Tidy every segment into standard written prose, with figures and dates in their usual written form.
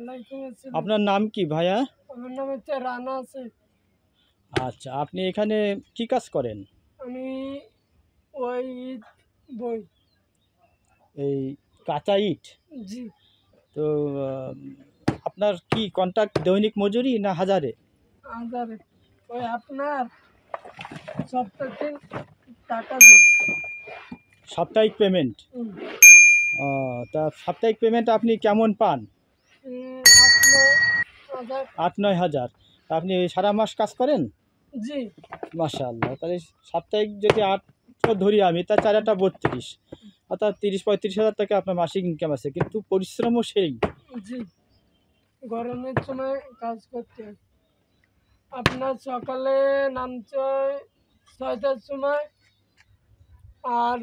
ওয়ালাইকুম আসসালাম। আপনার নাম কি ভাইয়া? আমার নাম হচ্ছে রানা আছে। আচ্ছা, আপনি এখানে কি কাজ করেন? আমি ওই বই। এই কাঁচা ইট। জি। তো আপনার কি কন্ট্রাক্ট দৈনিক মজুরি না হাজারে? আদারে ওই আপনার সপ্তাহে টাকা দেয়। সাপ্তাহিক পেমেন্ট? হুম। তা সাপ্তাহিক পেমেন্ট আপনি কেমন পান? 8-9 হাজার। 8-9 হাজার। তা আপনি সারা মাস কাজ করেন? জি। মাশাআল্লাহ, তাহলে সাপ্তাহিক যদি 8 ধরি আমি, তা 4-8-32, অর্থাৎ 30-35 হাজার টাকা আপনার মাসিক ইনকাম আছে, কিন্তু পরিশ্রমও সেই। জি, গরমের সময় কাজ করতে হয়। আপনার সকালে নামতে হয় 6টার সময়, আর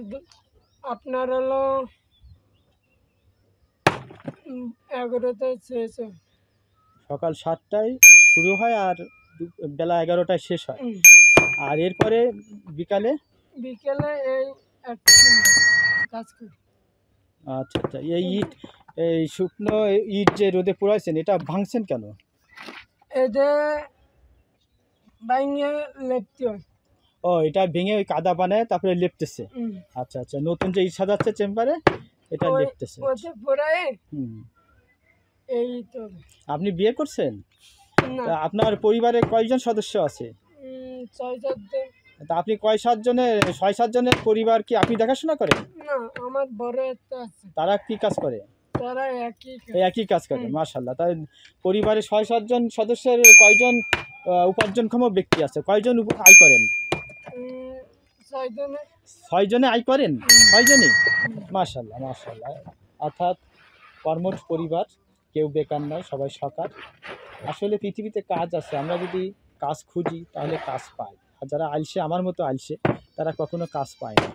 আপনার হলো 11টায় শেষ হয়। সকাল 7টায় শুরু হয় আর বেলা 11টায় শেষ হয়। হুম। আর এরপরে বিকালে? বিকেলে এই 1 ঘন্টা কাজ করি। আচ্ছা আচ্ছা, এই শুকনো ইট যে রোদে পুড়াইছেন, এটা ভাঙছেন কেন? এটা বাইঙে লেপতে হয়। এটা ভেঙে ওই কাদা বানায় তারপরে লেপতেছে। হুম। আচ্ছা আচ্ছা, নতুন যে ইট সাজাচ্ছে চেম্বারে, এটা লেপতেছে। ওতে পড়ায় হুম। এই তো। আপনি বিয়ে করছেন? না। তা আপনার পরিবারে কয়জন সদস্য আছে? 6-7 জন। তা আপনি 6-7 জনের পরিবার কি আপনি দেখাশোনা করেন? না, আমার বড় একটা আছে। তারা কি কাজ করে? তারা একই এই একই কাজ করে। হুম। মাশাআল্লাহ। তাই পরিবারে 6-7 জন সদস্যের কয়জন উপার্জনক্ষম ব্যক্তি আছে? কয়জন আয় করেন? 6 জনে। 6 জনে আয় করেন? 6 জনই? মাশাআল্লাহ মাশাআল্লাহ। অর্থাৎ কর্মঠ পরিবার, কেউ বেকার নয়, সবাই সকার। আসলে পৃথিবীতে কাজ আছে, আমরা যদি কাজ খুঁজি তাহলে কাজ পাই। আর যারা আলসে, আমার মতো আলসে, তারা কখনো কাজ পায় না।